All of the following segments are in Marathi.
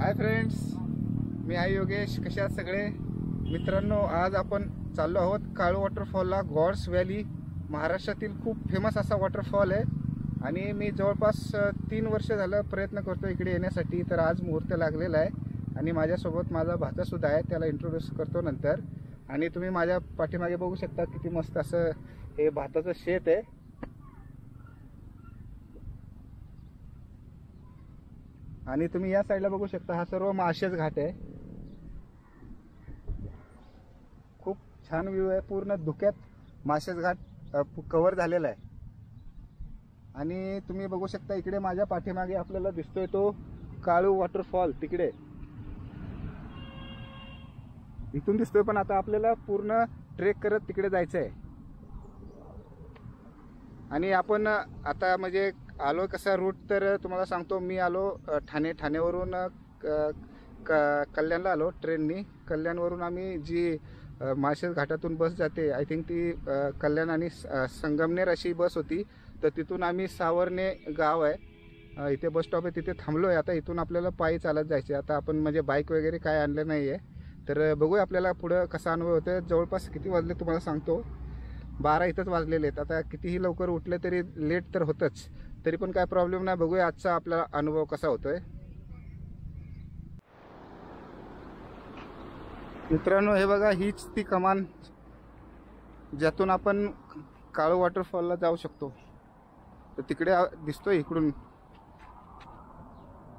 हाय फ्रेंड्स, मी आहे योगेश. कशा आहात सगळे मित्रांनो? आज आपण चाललो आहोत काळू वॉटरफॉलला. गॉड्स व्हॅली महाराष्ट्रातील खूप फेमस असा वॉटरफॉल आहे आणि मी जवळपास 3 वर्ष झालं प्रयत्न करतो इकडे येण्यासाठी. तर आज मुहूर्त लागलेला आहे आणि माझ्यासोबत माझा भाचासुद्धा आहे, त्याला इंट्रोड्यूस करतो नंतर. आणि तुम्ही माझ्या पाठीमागे बघू शकता किती मस्त असं हे भाताचं शेत आहे. आणि तुम्ही या साईडला बघू शकता, हा सर्व माळशेज घाट आहे. खूप छान व्ह्यू आहे. पूर्ण धुक्यात माळशेज घाट कव्हर झालेला आहे. आणि तुम्ही बघू शकता इकडे माझ्या पाठीमागे आपल्याला दिसतोय तो काळू वॉटरफॉल. तिकडे इथून दिसतोय, पण आता आपल्याला पूर्ण ट्रेक करत तिकडे जायचं आहे. आणि आपण आता म्हणजे आलो कसा रूट तर तुम्हाला सांगतो. मी आलो ठाण्यावरून कल्याणला आलो ट्रेननी. कल्याणवरून आम्ही जी माळशेज घाटातून बस जाते, आय थिंक ती कल्याण आणि संगमनेर अशी बस होती. तर तिथून आम्ही सावर्णे गाव आहे, इथे बस स्टॉप आहे, तिथे थांबलो आहे. आता इथून आपल्याला पायी चालत जायचे. आता आपण म्हणजे बाईक वगैरे काय आणलं नाही आहे. तर बघूया आपल्याला पुढं कसा अनुभव होतो. जवळपास किती वाजले तुम्हाला सांगतो, 12 इथंच वाजलेले आहेत. आता कितीही लवकर उठले तरी लेट तर होतच, तरी पण काय प्रॉब्लेम नाही. बघूया आजचा आपला अनुभव कसा होतोय. मित्रांनो, हे बघा, हीच ती कमान ज्यातून आपण काळू वॉटरफॉलला जाऊ शकतो. तर तिकडे दिसतोय इकडून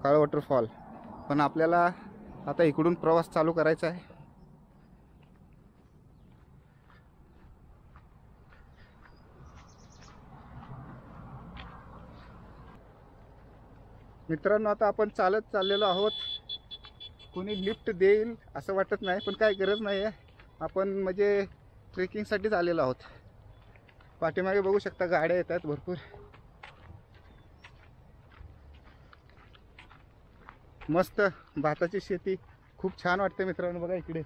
काळू वॉटरफॉल, पण आपल्याला आता इकडून प्रवास चालू करायचा आहे. मित्रांनो, आता आपण चालत चाललेलो आहोत. कोणी लिफ्ट देईल असं वाटत नाही, पण काही गरज नाही आहे. आपण म्हणजे ट्रेकिंगसाठीच आलेलो आहोत. पाठीमागे बघू शकता गाड्या येतात भरपूर. मस्त भाताची शेती, खूप छान वाटते मित्रांनो. बघा इकडे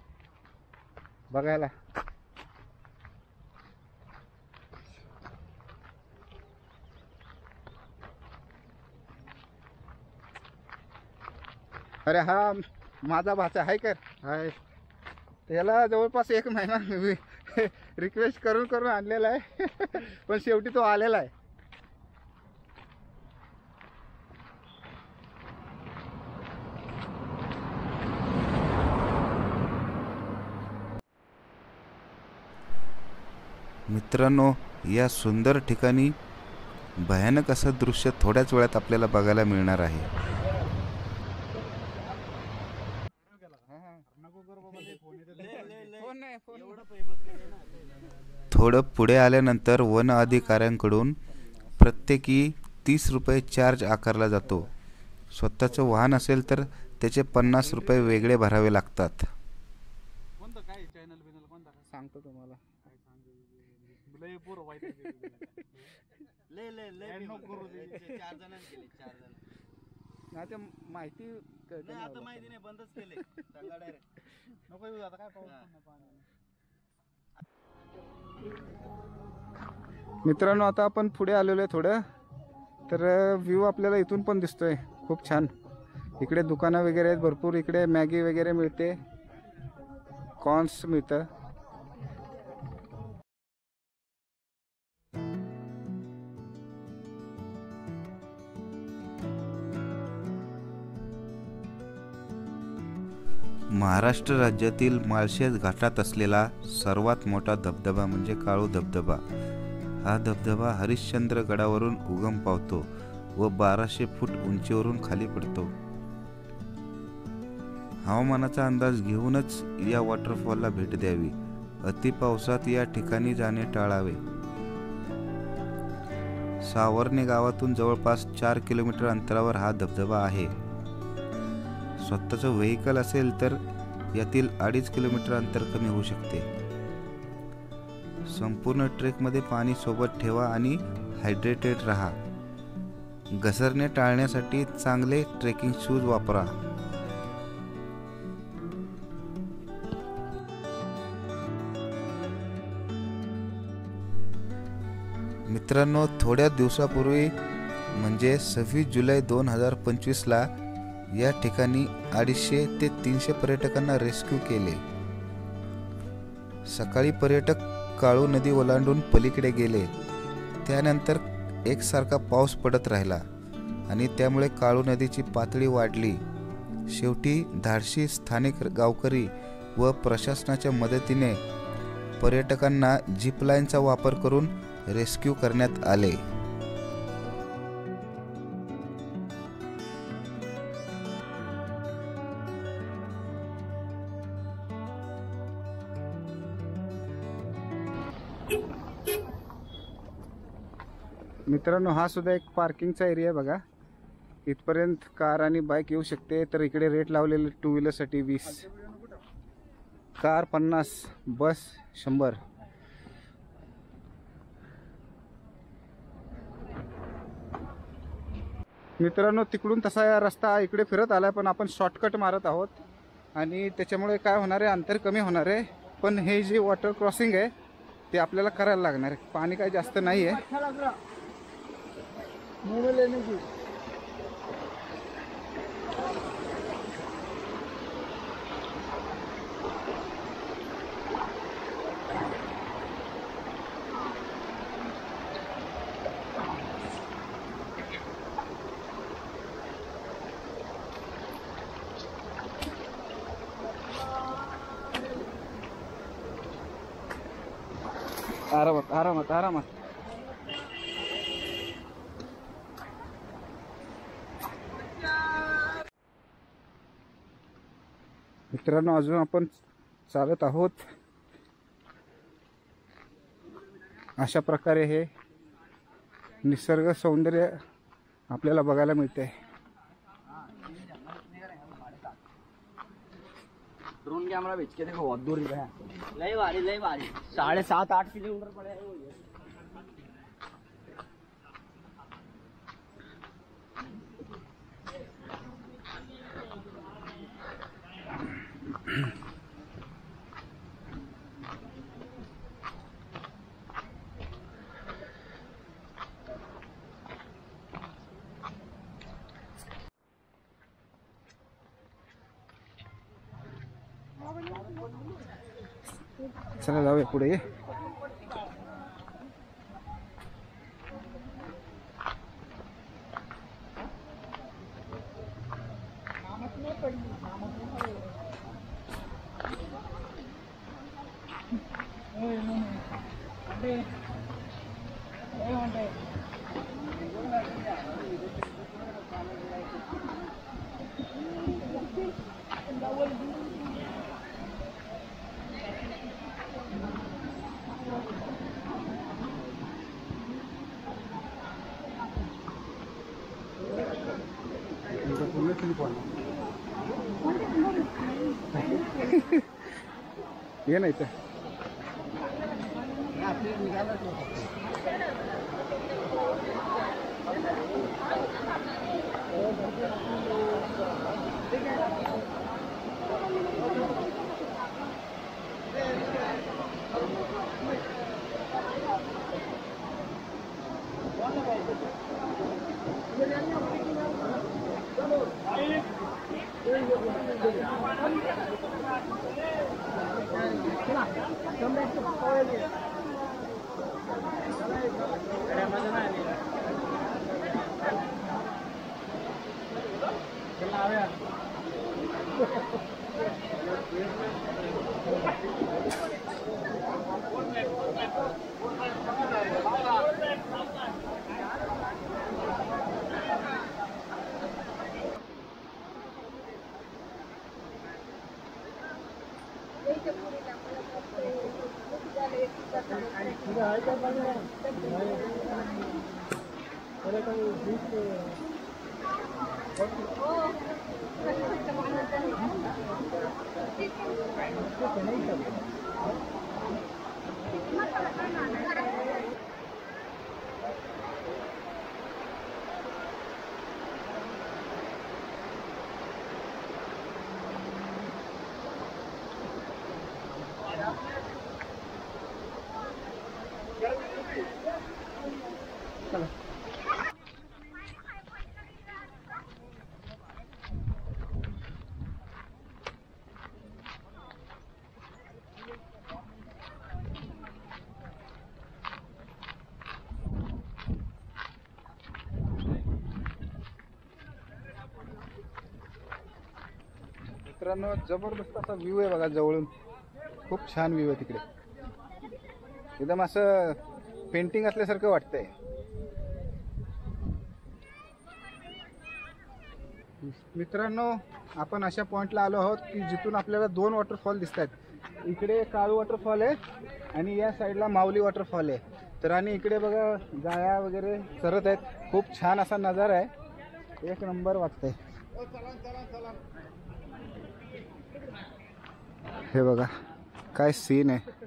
बघायला. अरे हा माझा भाचा आहे का? हाय. त्याला जवळपास 1 महिना मी रिक्वेस्ट करून करून आणलेला आहे पण शेवटी तो आलेला आहे. मित्रांनो, या सुंदर ठिकाणी भयानक असं दृश्य थोड्याच वेळात आपल्याला बघायला मिळणार आहे. थोडं पुढे आल्यानंतर वन अधिकाऱ्यांकडून प्रत्येकी 30 रुपये चार्ज आकारला जातो. स्वतःचं वाहन असेल तर त्याचे 50 रुपये वेगळे भरावे लागतात. सांगतो तुम्हाला. माहिती नाही, बंदच केले. मित्रांनो, आता आपण पुढे आलेलो आहे थोडं. तर व्ह्यू आपल्याला इथून पण दिसतोय खूप छान. इकडे दुकानं वगैरे आहेत भरपूर. इकडे मॅगी वगैरे मिळते, कॉर्न्स मिळतं. महाराष्ट्र राज्यातील माळशेज घाटात असलेला सर्वात मोठा धबधबा म्हणजे काळू धबधबा. हा धबधबा हरिश्चंद्र गडावरून उगम पावतो व 1200 फूट उंचीवरून खाली पडतो. हवामानाचा अंदाज घेऊनच या वॉटरफॉलला भेट द्यावी. अति पावसात या ठिकाणी जाणे टाळावे. सावर्णे गावातून जवळपास 4 किलोमीटर अंतरावर हा धबधबा आहे. स्वतःचं व्हेकल असेल तर यातील 2.5 किलोमीटर अंतर कमी होऊ शकते. संपूर्ण ट्रेकमध्ये पाणी सोबत ठेवा आणि हायड्रेटेड राहा. घसरणे टाळण्यासाठी चांगले ट्रेकिंग शूज वापरा. मित्रांनो, थोड्या दिवसापूर्वी म्हणजे 26 जुलै 2025ला या ठिकाणी 250 ते 300 पर्यटकांना रेस्क्यू केले. सकाळी पर्यटक काळू नदी ओलांडून पलीकडे गेले. त्यानंतर एकसारखा पाऊस पडत राहिला आणि त्यामुळे काळू नदीची पातळी वाढली. शेवटी धाडसी स्थानिक गावकरी व प्रशासनाच्या मदतीने पर्यटकांना झिपलाईनचा वापर करून रेस्क्यू करण्यात आले. मित्रांनो, हा सुद्धा एक पार्किंगचा एरिया बघा. इथपर्यंत कार आणि बाईक येऊ शकते. तर इकडे रेट लावलेले टू व्हीलरसाठी 20, कार 50, बस 100. मित्रांनो, तिकडून तसा रस्ता इकडे फिरत आला, पण आपण शॉर्टकट मारत आहोत आणि त्याच्यामुळे काय होणार आहे, अंतर कमी होणार आहे. पण हे जे वॉटर क्रॉसिंग आहे ते आपल्याला करायला लागणार आहे. पाणी काही जास्त नाही आहे. आरामात आरामात आरामात. मित्रांनो, अजून आपण चालत आहोत. अशा प्रकारे हे निसर्ग सौंदर्य आपल्याला बघायला मिळते. ड्रोन कैमरा बेच के देखो, बहुत दूर है. लई भारी 7-8 किलोमीटर पड़े है. चला जाऊया पुढे. ये नाही तर मित्रांनो जबरदस्त असा व्ह्यू आहे बघा जवळून. खूप छान व्ह्यू आहे तिकडे. एकदम असं पेंटिंग असल्यासारखं वाटतंय. मित्रांनो आपण अशा पॉइंटला आलो आहोत की जिथून आपल्याला 2 वॉटरफॉल दिसत आहेत. इकडे काळू वॉटरफॉल आहे आणि या साईडला माऊली वॉटरफॉल आहे. तर आणि इकडे बघा गाया वगैरे चरत आहेत. खूप छान असा नजारा आहे. एक नंबर वाटतंय. हे बघा काय सीन आहे.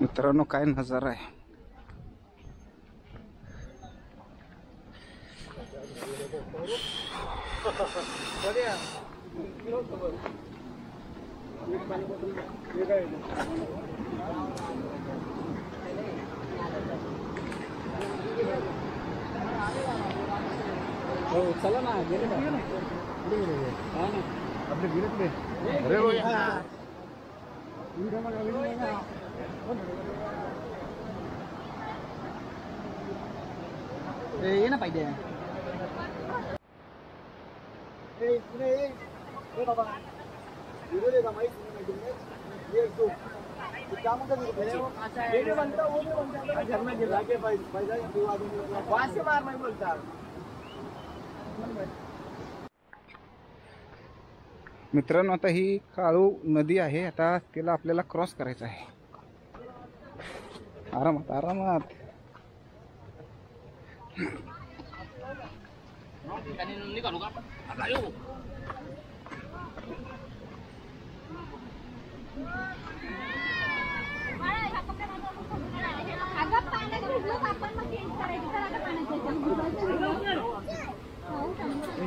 मित्रांनो काय नजारा आहे. चला ना गेले का? आपले गिरत अरे ये ना पाहिजे. मित्रांनो आता ही काळू नदी आहे. आता तिला आपल्याला क्रॉस करायचं आहे. आरामात आरामात.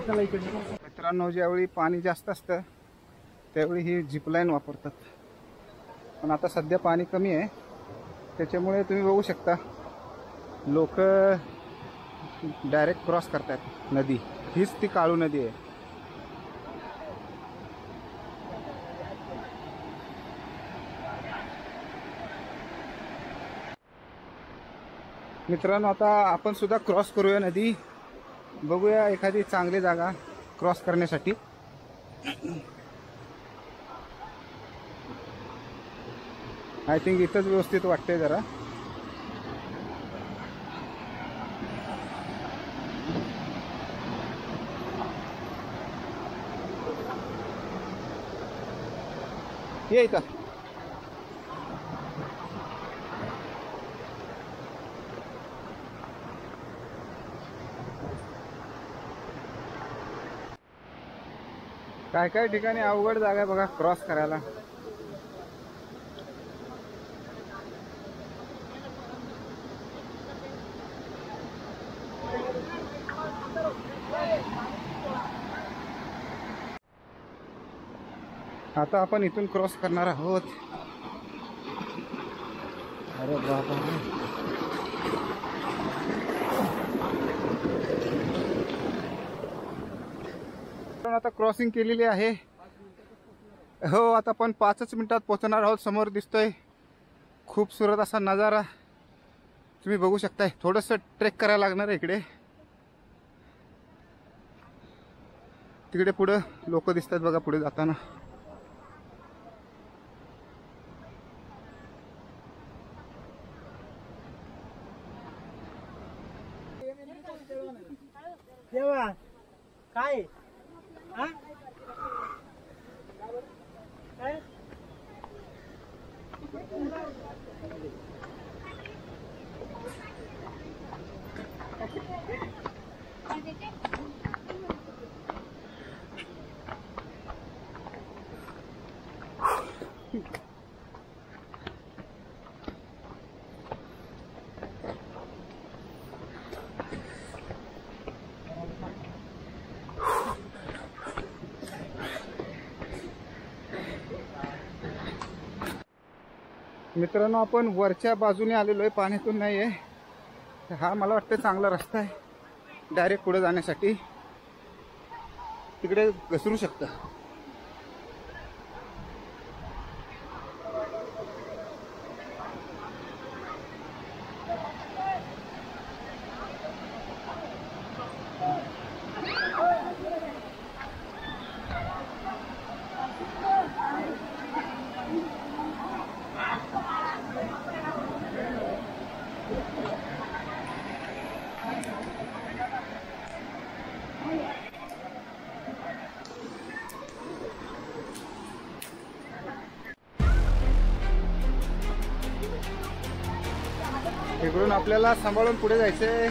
मित्रांनो ज्यावेळी पाणी जास्त असतं त्यावेळी ही झिपलाईन वापरतात. पण आता सध्या पाणी कमी आहे त्याच्यामुळे तुम्ही बघू शकता लोक डायरेक्ट क्रॉस करतात नदी. हीच ती काळू नदी आहे. मित्रांनो आता आपण सुद्धा क्रॉस करूया नदी. बघूया एखादी चांगली जागा क्रॉस करण्यासाठी. आय थिंक इथंच व्यवस्थित वाटतंय जरा. ये इथं. काय काय ठिकाणी अवघड जागा आहे बघा क्रॉस करायला. आता आपण इथून क्रॉस करणार आहोत. अरे बाबा आता क्रॉसिंग केलेली आहे. हो आता आपण 5च मिनिटात पोहोचणार आहोत. समोर दिसतोय खूपसुरत असा नजारा तुम्ही बघू शकताय. थोडंसं ट्रेक करायला लागणार आहे इकडे. तिकडे पुढे लोक दिसतात बघा पुढे जाताना. काय काय मित्रांनो, आपण वरच्या बाजूने आलेलो आहे, पाण्यातून नाही आहे. हा मला वाटतं चांगला रस्ता आहे डायरेक्ट पुढे जाण्यासाठी. तिकडे घसरू शकतं. इकडून आपल्याला सांभाळून पुढे जायचंय.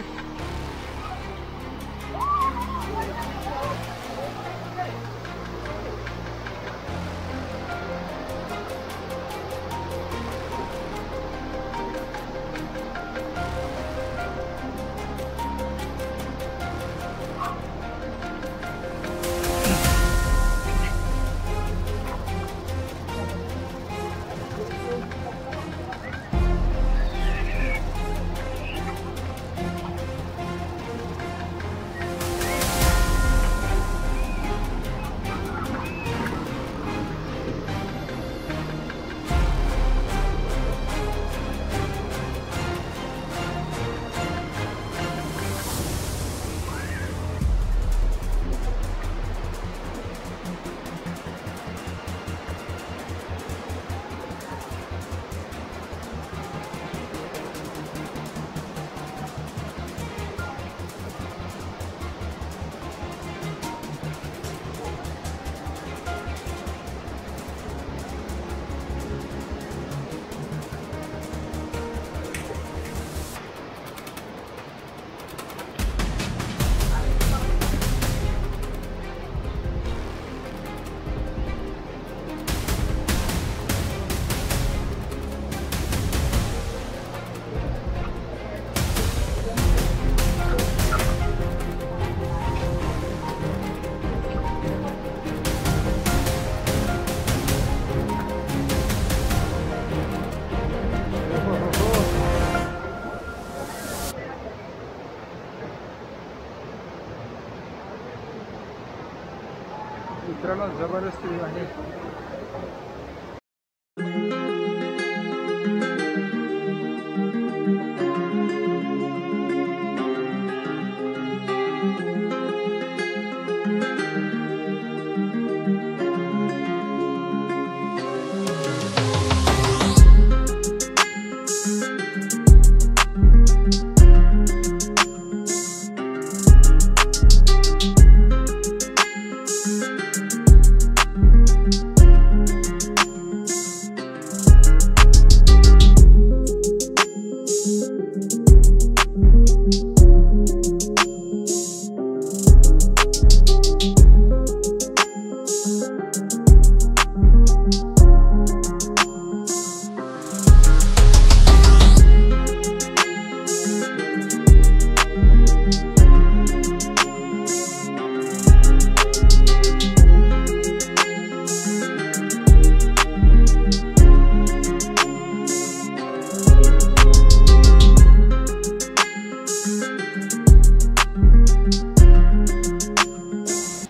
मित्रांनो, जबरदस्त व्ह्यू आहे.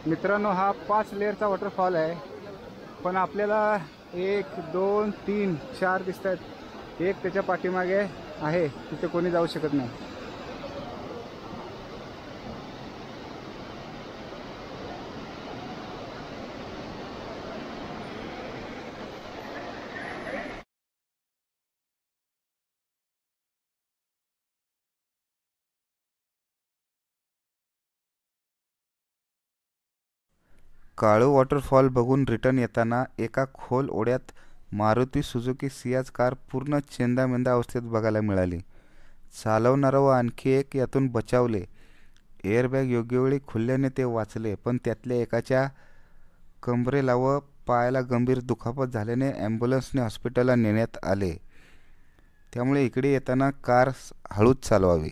मित्रांनो, हा 5 लेअरचा वॉटरफॉल आहे, पण आपल्याला 1 2 3 4 दिसत आहेत. एक त्याच्या पाठीमागे आहे, तिथे कोणी जाऊ शकत नाही. काळू वॉटरफॉल बघून रिटर्न येताना एका खोल ओढ्यात मारुती सुझुकी सियाज कार पूर्ण चेंदामेंदा अवस्थेत बघायला मिळाली. चालवणारा व आणखी एक यातून बचावले. एअरबॅग योग्य वेळी खुलल्याने ते वाचले, पण त्यातल्या एकाच्या कंबरेला व पायाला गंभीर दुखापत झाल्याने ॲम्ब्युलन्सने हॉस्पिटलला नेण्यात आले. त्यामुळे इकडे येताना कार हळूच चालवावी.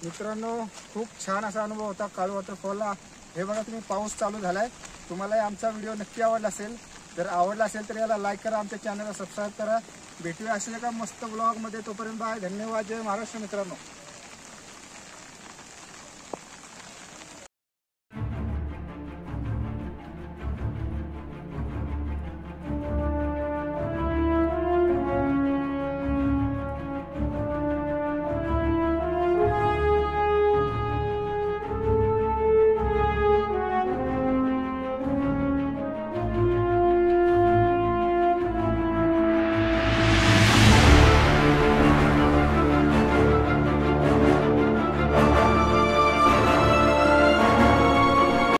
मित्रांनो खूप छान असा अनुभव होता काळू वॉटरफॉलला. हे बघा तुम्ही पाऊस चालू झालाय. तुम्हाला आमचा व्हिडिओ नक्की आवडला असेल. जर आवडला असेल तर याला लाईक करा, आमच्या चॅनलला सबस्क्राईब करा. भेटूया अशा एका मस्त ब्लॉगमध्ये. तोपर्यंत बाय. धन्यवाद. जय महाराष्ट्र मित्रांनो.